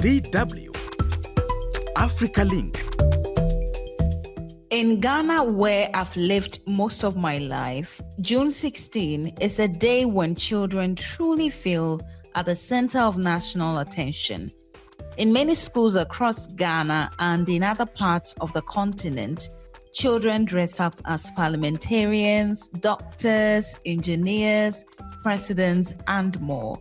DW Africa Link. In Ghana, where I've lived most of my life, June 16 is a day when children truly feel at the center of national attention. In many schools across Ghana and in other parts of the continent, children dress up as parliamentarians, doctors, engineers, presidents, and more.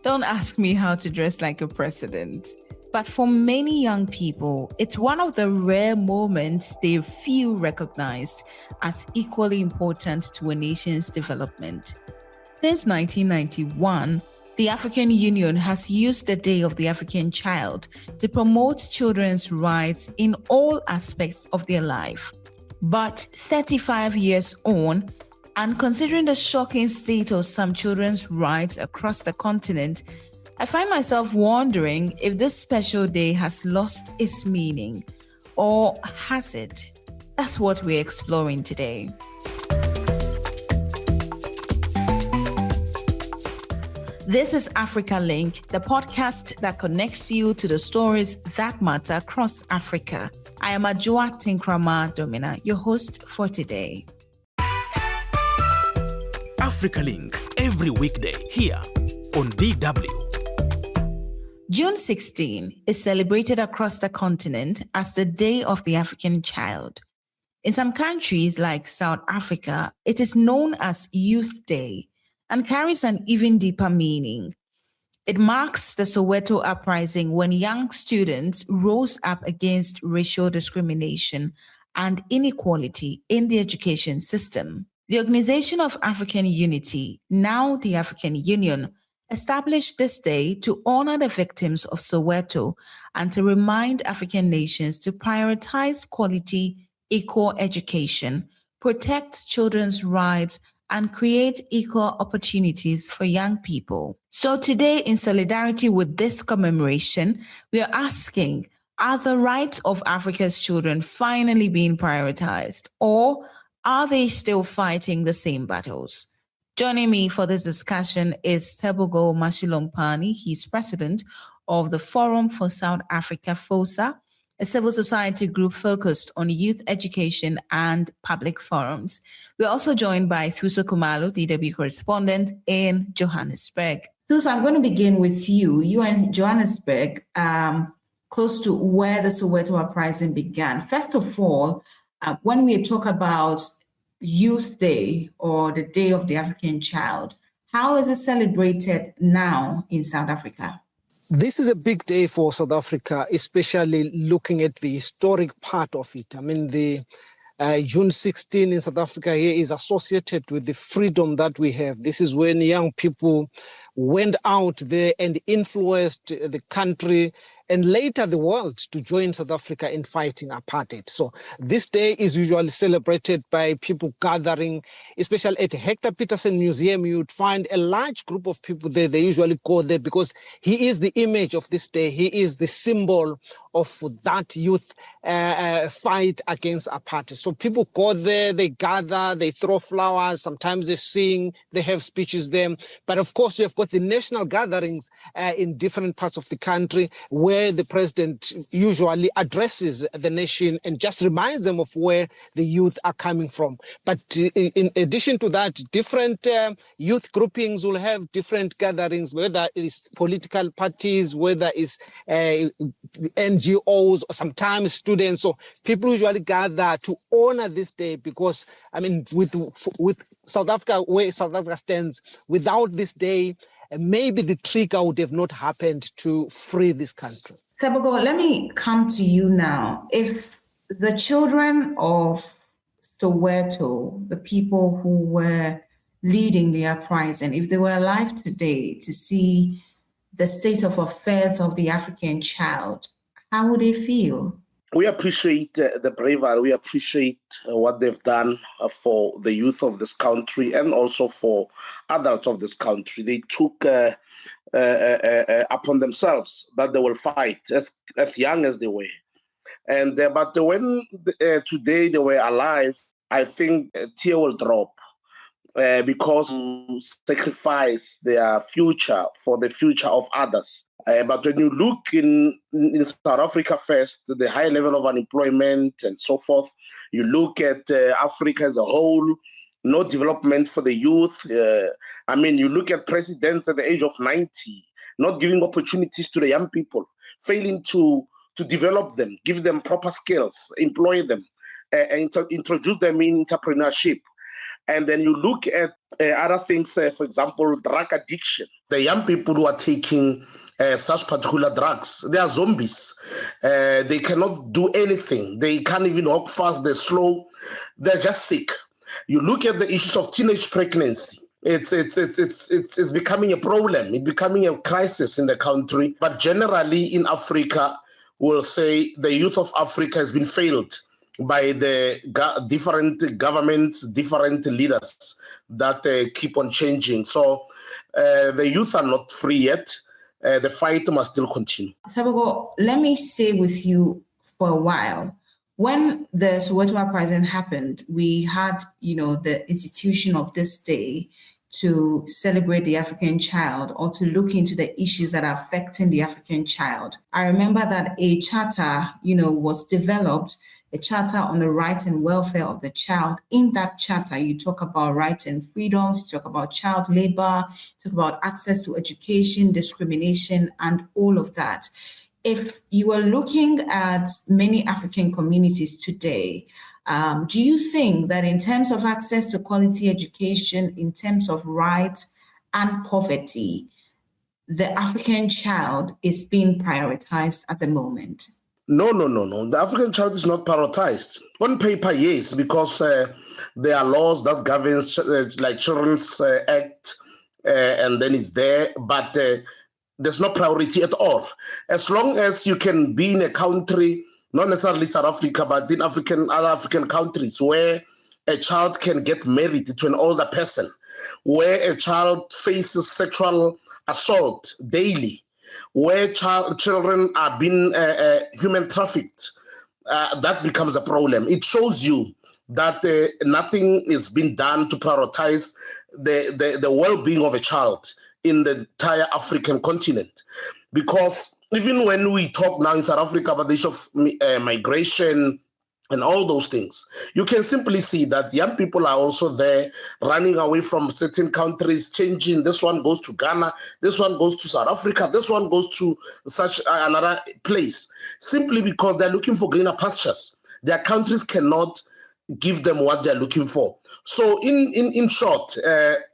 Don't ask me how to dress like a president. But for many young people, it's one of the rare moments they feel recognized as equally important to a nation's development. Since 1991, the African Union has used the Day of the African Child to promote children's rights in all aspects of their life. But 35 years on, and considering the shocking state of some children's rights across the continent, I find myself wondering if this special day has lost its meaning, or has it? That's what we're exploring today. This is Africa Link, the podcast that connects you to the stories that matter across Africa. I am Ajua Tinkrama Domina, your host for today. Africa Link, every weekday here on DW. June 16 is celebrated across the continent as the Day of the African Child. In some countries like South Africa, it is known as Youth Day and carries an even deeper meaning. It marks the Soweto uprising when young students rose up against racial discrimination and inequality in the education system. The Organization of African Unity, now the African Union, established this day to honor the victims of Soweto and to remind African nations to prioritize quality, equal education, protect children's rights, and create equal opportunities for young people. So today, in solidarity with this commemoration, we are asking, are the rights of Africa's children finally being prioritized, or are they still fighting the same battles? Joining me for this discussion is Tebogo Mashilompani. He's president of the Forum for South Africa, FOSA, a civil society group focused on youth education and public forums. We're also joined by Thuso Kumalo, DW correspondent in Johannesburg. Thuso, I'm going to begin with you. You are in Johannesburg, close to where the Soweto uprising began. First of all, when we talk about Youth Day or the Day of the African Child, how is it celebrated now in South Africa? This is a big day for South Africa, especially looking at the historic part of it. I mean, the June 16 in South Africa here is associated with the freedom that we have. This is when young people went out there and influenced the country and later the world to join South Africa in fighting apartheid. So this day is usually celebrated by people gathering, especially at Hector Pieterson Museum. You would find a large group of people there. They usually go there because he is the image of this day. He is the symbol of that youth fight against apartheid. So people go there, they gather, they throw flowers, sometimes they sing, they have speeches there. But of course, you have got the national gatherings in different parts of the country where the president usually addresses the nation and just reminds them of where the youth are coming from. But in addition to that, different youth groupings will have different gatherings, whether it's political parties, whether it's NGOs, or sometimes students. So people usually gather to honor this day because, I mean, with South Africa, where South Africa stands, without this day, maybe the trigger would have not happened to free this country. Tebogo, let me come to you now. If the children of Soweto, the people who were leading the uprising, if they were alive today to see the state of affairs of the African child, how would they feel? We appreciate the bravery. We appreciate what they've done for the youth of this country and also for adults of this country. They took upon themselves that they will fight as young as they were. And but when today they were alive, I think a tear will drop because sacrifice their future for the future of others. But when you look in South Africa first, the high level of unemployment and so forth, you look at Africa as a whole, no development for the youth. You look at presidents at the age of 90, not giving opportunities to the young people, failing to develop them, give them proper skills, employ them, and introduce them in entrepreneurship. And then you look at other things, for example, drug addiction. The young people who are taking such particular drugs, they are zombies. They cannot do anything. They can't even walk fast. They're slow. They're just sick. You look at the issues of teenage pregnancy. It's becoming a problem. It's becoming a crisis in the country. But generally in Africa, we'll say the youth of Africa has been failed by the different governments, different leaders that keep on changing. So the youth are not free yet. The fight must still continue. Tebogo, let me stay with you for a while. When the Soweto uprising happened, we had, the institution of this day to celebrate the African child or to look into the issues that are affecting the African child. I remember that a charter, was developed, a charter on the rights and welfare of the child. In that charter, you talk about rights and freedoms, you talk about child labor, you talk about access to education, discrimination, and all of that. If you are looking at many African communities today, do you think that in terms of access to quality education, in terms of rights and poverty, the African child is being prioritized at the moment? No. The African child is not prioritized. On paper, yes, because there are laws that governs like Children's Act, and then it's there, but there's no priority at all. As long as you can be in a country, not necessarily South Africa, but in other African countries where a child can get married to an older person, where a child faces sexual assault daily, where children are being human trafficked, that becomes a problem. It shows you that nothing is being done to prioritize the well-being of a child in the entire African continent. Because even when we talk now in South Africa about the issue of migration and all those things, you can simply see that young people are also there running away from certain countries, changing. This one goes to Ghana, this one goes to South Africa, this one goes to such another place, simply because they're looking for greener pastures. Their countries cannot give them what they're looking for. So in short,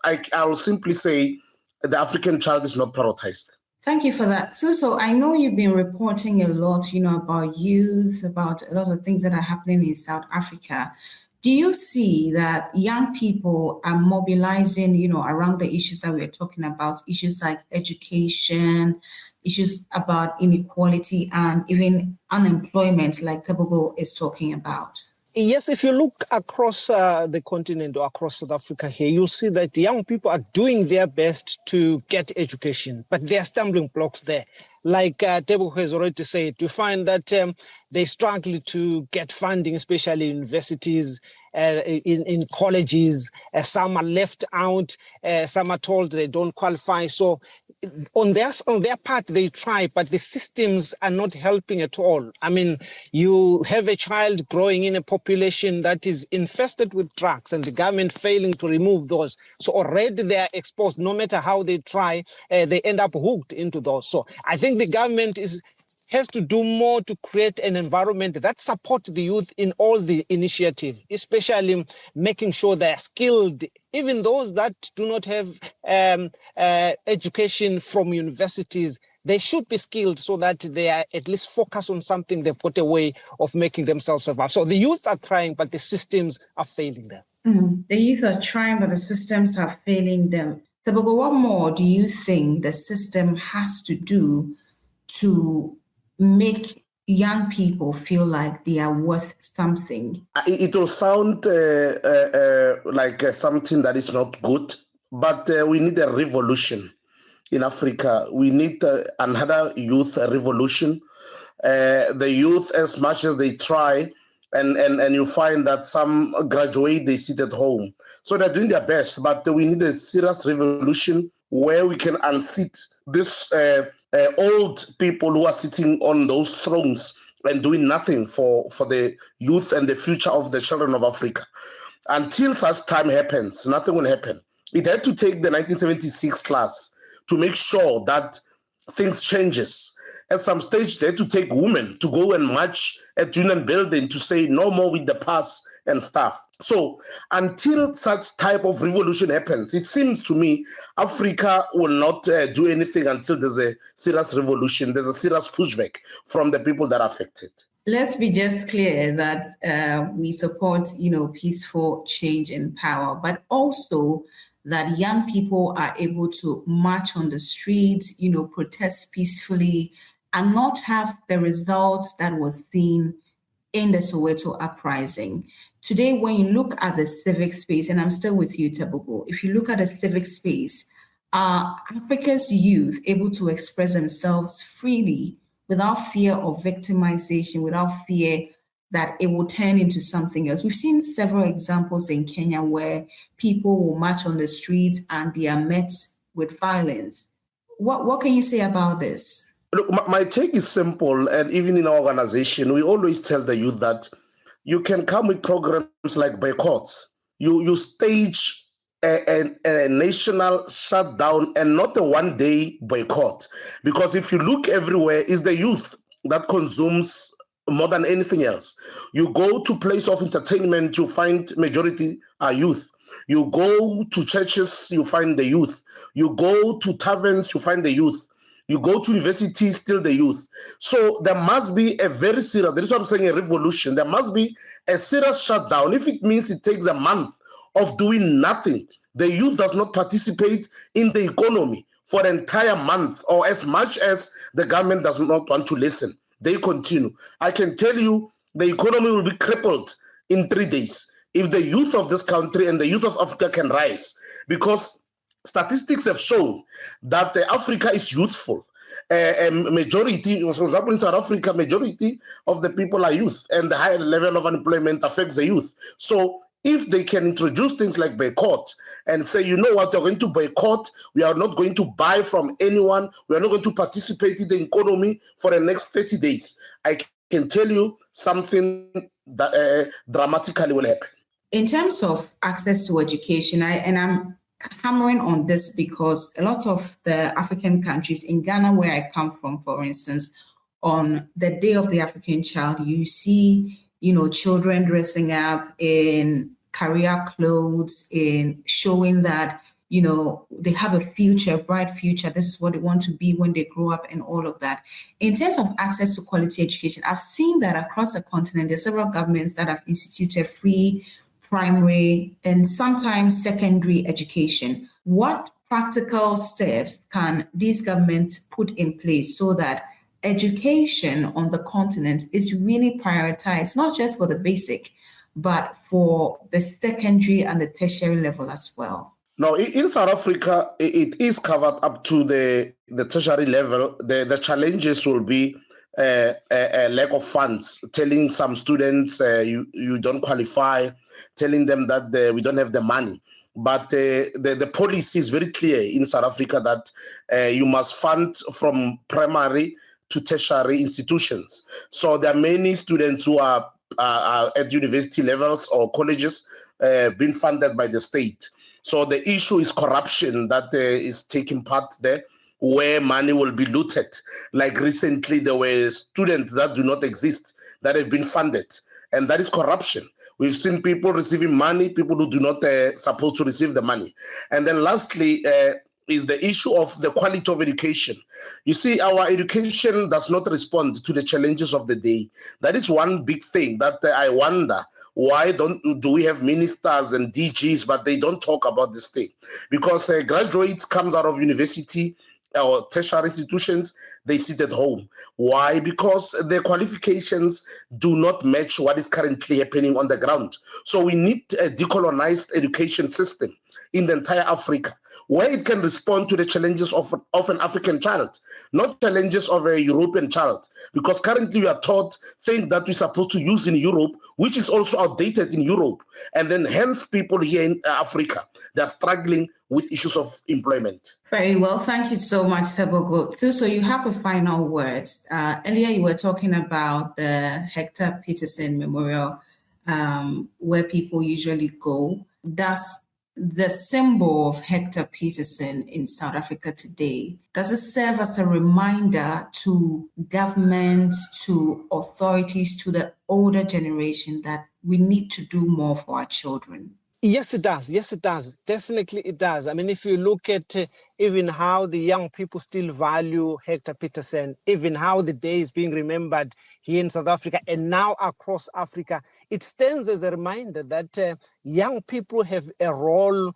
I will simply say the African child is not prioritized. Thank you for that. So I know you've been reporting a lot, about youth, about a lot of things that are happening in South Africa. Do you see that young people are mobilizing, around the issues that we're talking about, issues like education, issues about inequality, and even unemployment, like Tebogo is talking about? Yes, if you look across the continent or across South Africa here, you'll see that the young people are doing their best to get education, but there are stumbling blocks there. Like Tebogo has already said, we find that they struggle to get funding, especially universities, in colleges. Some are left out, some are told they don't qualify. So on their part, they try, but the systems are not helping at all. I mean, you have a child growing in a population that is infested with drugs and the government failing to remove those. So already they are exposed. No matter how they try, they end up hooked into those. So I think the government has to do more to create an environment that supports the youth in all the initiatives, especially making sure they are skilled. Even those that do not have education from universities, they should be skilled so that they are at least focused on something. They've got a way of making themselves survive. So the youth are trying, but the systems are failing them. The youth are trying, but the systems are failing them. Tebogo, what more do you think the system has to do to make young people feel like they are worth something? It will sound like something that is not good, but we need a revolution in Africa. We need another youth revolution. The youth, as much as they try, and you find that some graduate, they sit at home. So they're doing their best, but we need a serious revolution where we can unseat this old people who are sitting on those thrones and doing nothing for the youth and the future of the children of Africa. Until such time happens, nothing will happen. It had to take the 1976 class to make sure that things changes. At some stage, they had to take women to go and march at Union Building to say no more with the past and stuff. So until such type of revolution happens, it seems to me Africa will not do anything until there's a serious revolution, there's a serious pushback from the people that are affected. Let's be just clear that we support, peaceful change in power, but also that young people are able to march on the streets, protest peacefully, and not have the results that was seen in the Soweto uprising. Today, when you look at the civic space, and I'm still with you, Tabuko, if you look at the civic space, are Africa's youth able to express themselves freely without fear of victimization, without fear that it will turn into something else? We've seen several examples in Kenya where people will march on the streets and they are met with violence. What can you say about this? Look, my take is simple, and even in our organization, we always tell the youth that you can come with programs like boycotts. You stage a national shutdown and not a one-day boycott. Because if you look everywhere, it's the youth that consumes more than anything else. You go to place of entertainment, you find majority are youth. You go to churches, you find the youth. You go to taverns, you find the youth. You go to universities, still the youth. So there must be a very serious, that is what I'm saying, a revolution. There must be a serious shutdown. If it means it takes a month of doing nothing, the youth does not participate in the economy for an entire month, or as much as the government does not want to listen, they continue. I can tell you the economy will be crippled in 3 days if the youth of this country and the youth of Africa can rise, because statistics have shown that Africa is youthful. Majority, for example, in South Africa, majority of the people are youth, and the higher level of unemployment affects the youth. So if they can introduce things like boycott and say, you know what, we're going to boycott, we are not going to buy from anyone, we are not going to participate in the economy for the next 30 days, I can tell you something that dramatically will happen. In terms of access to education, I'm hammering on this because a lot of the African countries, in Ghana, where I come from, for instance, on the Day of the African Child, you see, children dressing up in career clothes, in showing that, they have a future, a bright future. This is what they want to be when they grow up and all of that. In terms of access to quality education, I've seen that across the continent, there are several governments that have instituted free primary and sometimes secondary education. What practical steps can these governments put in place so that education on the continent is really prioritized, not just for the basic, but for the secondary and the tertiary level as well? Now, in South Africa, it is covered up to the tertiary level. The challenges will be a lack of funds, telling some students you don't qualify, telling them that we don't have the money. But the policy is very clear in South Africa that you must fund from primary to tertiary institutions. So there are many students who are at university levels or colleges being funded by the state. So the issue is corruption that is taking part there, where money will be looted. Like recently, there were students that do not exist that have been funded, and that is corruption. We've seen people receiving money, people who do not supposed to receive the money. And then lastly, is the issue of the quality of education. You see, our education does not respond to the challenges of the day. That is one big thing that I wonder. Why do we have ministers and DGs, but they don't talk about this thing? Because graduates comes out of university or tertiary institutions, they sit at home. Why? Because their qualifications do not match what is currently happening on the ground. So we need a decolonized education system. in the entire Africa, where it can respond to the challenges of an African child, not challenges of a European child. Because currently we are taught things that we're supposed to use in Europe, which is also outdated in Europe. And then hence people here in Africa, they're struggling with issues of employment. Very well. Thank you so much, Tebogo. So you have the final words. Earlier you were talking about the Hector Pieterson Memorial, where people usually go. Does the symbol of Hector Pieterson in South Africa today, does it serve as a reminder to governments, to authorities, to the older generation that we need to do more for our children? Yes, it does. Yes, it does. Definitely it does. I mean, if you look at even how the young people still value Hector Pieterson, even how the day is being remembered here in South Africa and now across Africa, it stands as a reminder that young people have a role,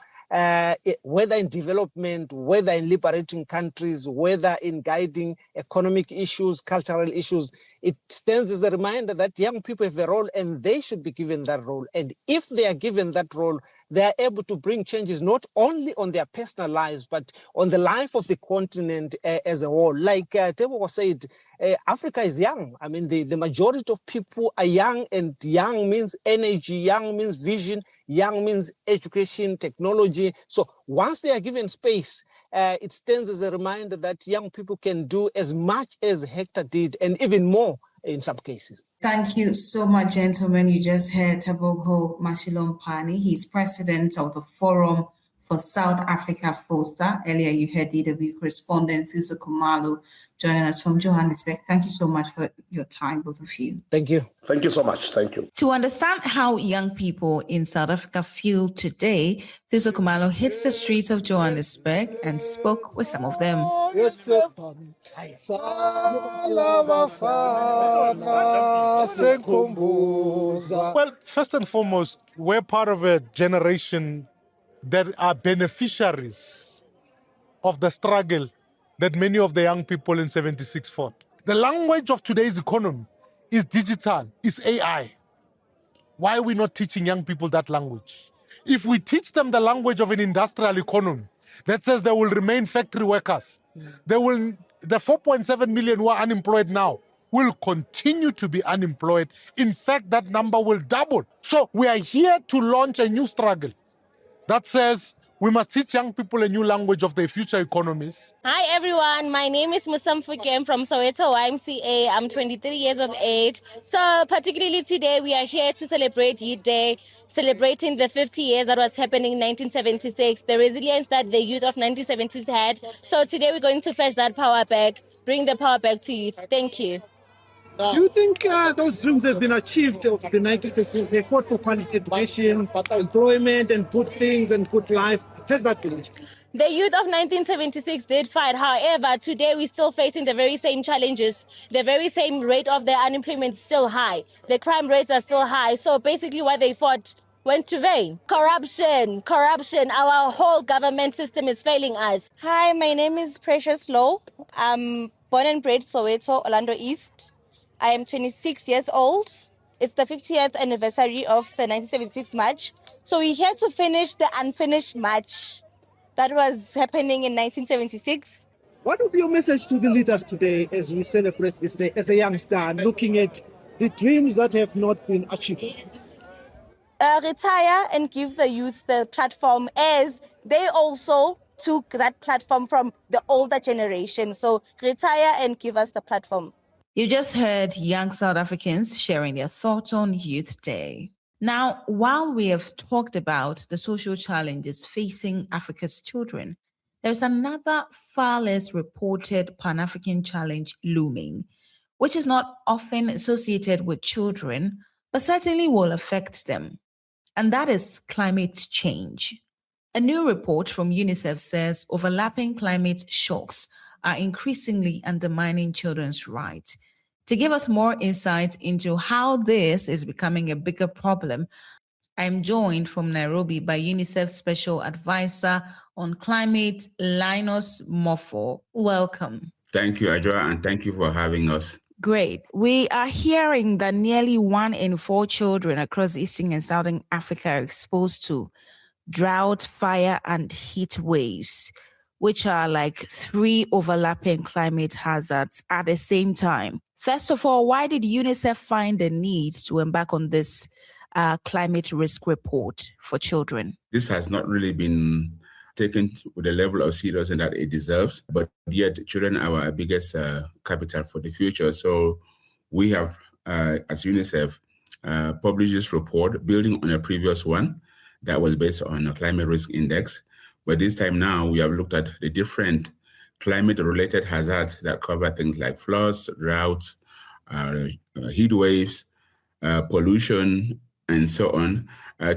whether in development, whether in liberating countries, whether in guiding economic issues, cultural issues. It stands as a reminder that young people have a role and they should be given that role. And if they are given that role, they are able to bring changes not only on their personal lives, but on the life of the continent as a whole. Like Tebo said, Africa is young. I mean, the majority of people are young, and young means energy, young means vision, young means education, technology. So once they are given space, it stands as a reminder that young people can do as much as Hector did, and even more in some cases. Thank you so much, gentlemen. You just heard Tebogo Mashilompani. He's president of the Forum for South Africa, FOSTA. Earlier, you heard DW correspondent Thuso Khumalo joining us from Johannesburg. Thank you so much for your time, both of you. Thank you. Thank you so much. Thank you. To understand how young people in South Africa feel today, Thuso Khumalo hits the streets of Johannesburg and spoke with some of them. Well, first and foremost, we're part of a generation that are beneficiaries of the struggle that many of the young people in 76 fought. The language of today's economy is digital, is AI. Why are we not teaching young people that language? If we teach them the language of an industrial economy that says they will remain factory workers, the 4.7 million who are unemployed now will continue to be unemployed. In fact, that number will double. So we are here to launch a new struggle that says we must teach young people a new language of their future economies. Hi everyone, my name is Musamfuke. I'm from Soweto YMCA. I'm 23 years of age. So particularly today we are here to celebrate Youth Day, celebrating the 50 years that was happening in 1976, the resilience that the youth of 1970s had. So today we're going to fetch that power back, bring the power back to youth. Thank you. Do you think those dreams have been achieved of the 1960s? They fought for quality education, employment, and good things and good life. Has that been achieved? The youth of 1976 did fight. However, today we're still facing the very same challenges. The very same rate of the unemployment is still high. The crime rates are still high. So basically what they fought went to vain. Corruption. Our whole government system is failing us. Hi, my name is Precious Low. I'm born and bred Soweto, Orlando East. I am 26 years old. It's the 50th anniversary of the 1976 march. So we're here to finish the unfinished march that was happening in 1976. What would be your message to the leaders today as we celebrate this day as a youngster, looking at the dreams that have not been achieved? Retire and give the youth the platform, as they also took that platform from the older generation. So retire and give us the platform. You just heard young South Africans sharing their thoughts on Youth Day. Now, while we have talked about the social challenges facing Africa's children, there's another far less reported Pan-African challenge looming, which is not often associated with children, but certainly will affect them. And that is climate change. A new report from UNICEF says overlapping climate shocks are increasingly undermining children's rights. To give us more insight into how this is becoming a bigger problem, I'm joined from Nairobi by UNICEF Special Advisor on Climate, Linus Mofo. Welcome. Thank you, Adjoa, and thank you for having us. Great. We are hearing that nearly 1 in 4 children across Eastern and Southern Africa are exposed to drought, fire, and heat waves, which are like 3 overlapping climate hazards at the same time. First of all, why did UNICEF find the need to embark on this climate risk report for children? This has not really been taken with the level of seriousness that it deserves, but yet children are our biggest capital for the future. So we have, as UNICEF, published this report building on a previous one that was based on a climate risk index. But this time now, we have looked at the different climate-related hazards that cover things like floods, droughts, heat waves, pollution, and so on,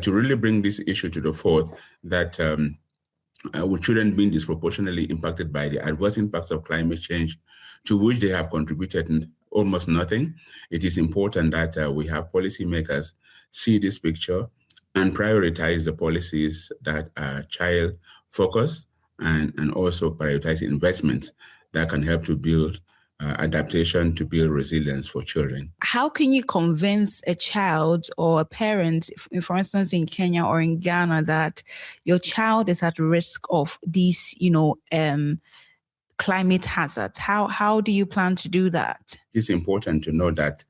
to really bring this issue to the fore that with children being disproportionately impacted by the adverse impacts of climate change, to which they have contributed almost nothing. It is important that we have policymakers see this picture and prioritize the policies that are child-focused and also prioritize investments that can help to build adaptation, to build resilience for children. How can you convince a child or a parent, for instance, in Kenya or in Ghana, that your child is at risk of these, climate hazards? How do you plan to do that? It's important to know that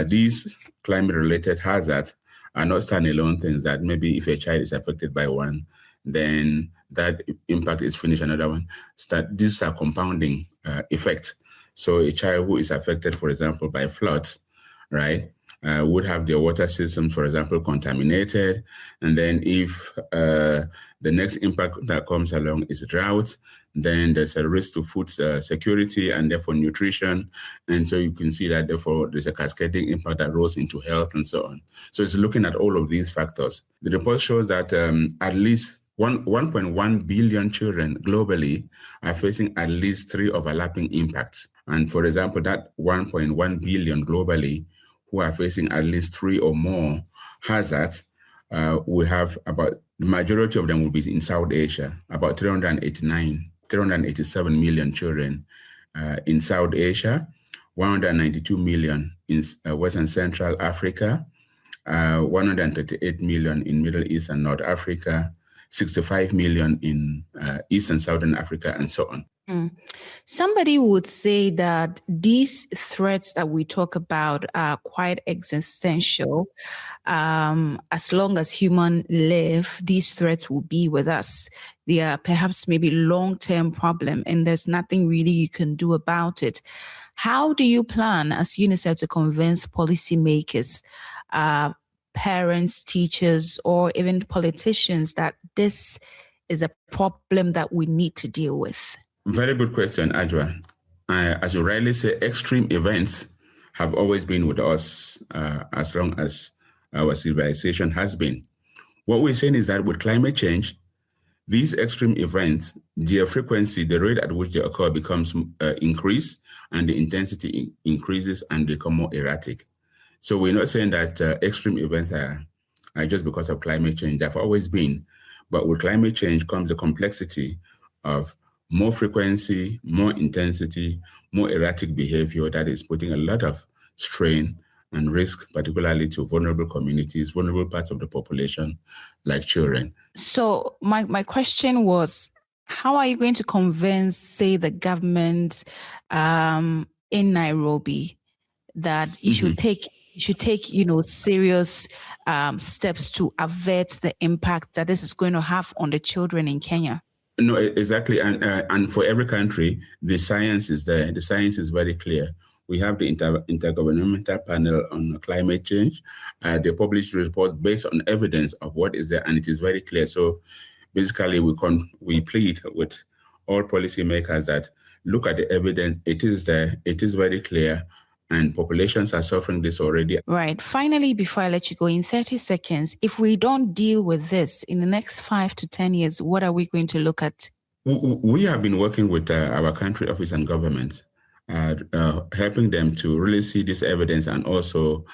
these climate-related hazards are not standalone things that maybe if a child is affected by one, then that impact is finished, another one. These are compounding effects. So a child who is affected, for example, by floods, right, would have their water system, for example, contaminated. And then if the next impact that comes along is drought, then there's a risk to food security and therefore nutrition. And so you can see that therefore there's a cascading impact that rolls into health and so on. So it's looking at all of these factors. The report shows that at least 1.1 billion children globally are facing at least 3 overlapping impacts. And for example, that 1.1 billion globally who are facing at least 3 or more hazards, we have about the majority of them will be in South Asia, about 387 million children in South Asia, 192 million in West and Central Africa, 138 million in Middle East and North Africa, 65 million in East and Southern Africa, and so on. Somebody would say that these threats that we talk about are quite existential. As long as humans live, these threats will be with us. They are perhaps maybe long-term problem, and there's nothing really you can do about it. How do you plan as UNICEF to convince policymakers, parents, teachers, or even politicians that this is a problem that we need to deal with? Very good question, Adjoa. As you rightly say, extreme events have always been with us as long as our civilization has been. What we're saying is that with climate change, these extreme events, their frequency, the rate at which they occur becomes increased, and the intensity increases and become more erratic. So we're not saying that extreme events are just because of climate change. They've always been. But with climate change comes the complexity of more frequency, more intensity, more erratic behavior that is putting a lot of strain and risk, particularly to vulnerable communities, vulnerable parts of the population, like children. So my question was, how are you going to convince, say, the government in Nairobi that you should take serious steps to avert the impact that this is going to have on the children in Kenya? No, exactly. And for every country, the science is there. The science is very clear. We have the Intergovernmental Panel on Climate Change. They published reports based on evidence of what is there, and it is very clear. So basically, we plead with all policymakers that look at the evidence. It is there. It is very clear. And populations are suffering this already. Right. Finally, before I let you go, in 30 seconds, if we don't deal with this in the next 5 to 10 years, what are we going to look at? We have been working with our country office and governments, helping them to really see this evidence and also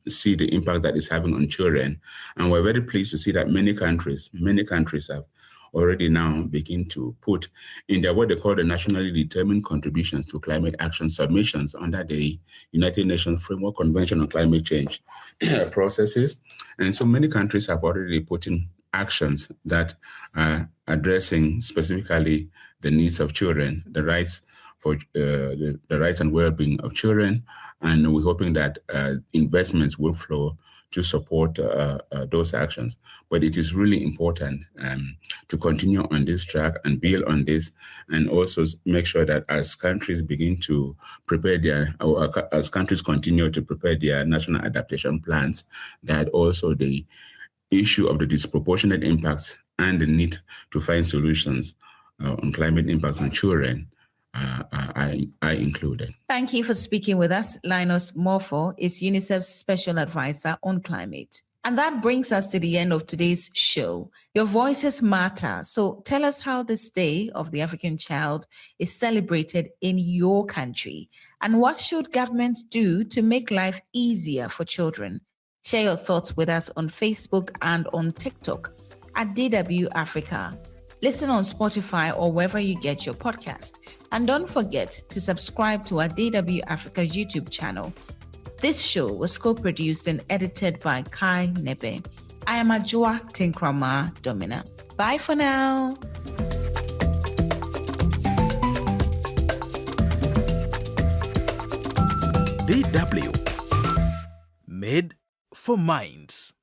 see the impact that it's having on children. And we're very pleased to see that many countries have already now begin to put in their what they call the nationally determined contributions to climate action submissions under the United Nations Framework Convention on Climate Change processes. And so many countries have already put in actions that are addressing specifically the needs of children, the rights for the rights and well-being of children, and we're hoping that investments will flow to support those actions. But it is really important to continue on this track and build on this, and also make sure that as countries begin to prepare as countries continue to prepare their national adaptation plans, that also the issue of the disproportionate impacts and the need to find solutions on climate impacts on children are included. Thank you for speaking with us. Linus Morpho is UNICEF's Special Advisor on Climate. And that brings us to the end of today's show. Your voices matter. So tell us how this Day of the African Child is celebrated in your country. And what should governments do to make life easier for children? Share your thoughts with us on Facebook and on TikTok at DW Africa. Listen on Spotify or wherever you get your podcast. And don't forget to subscribe to our DW Africa YouTube channel. This show was co-produced and edited by Kai Nebe. I am Ajua Tinkrama Domina. Bye for now. DW. Made for minds.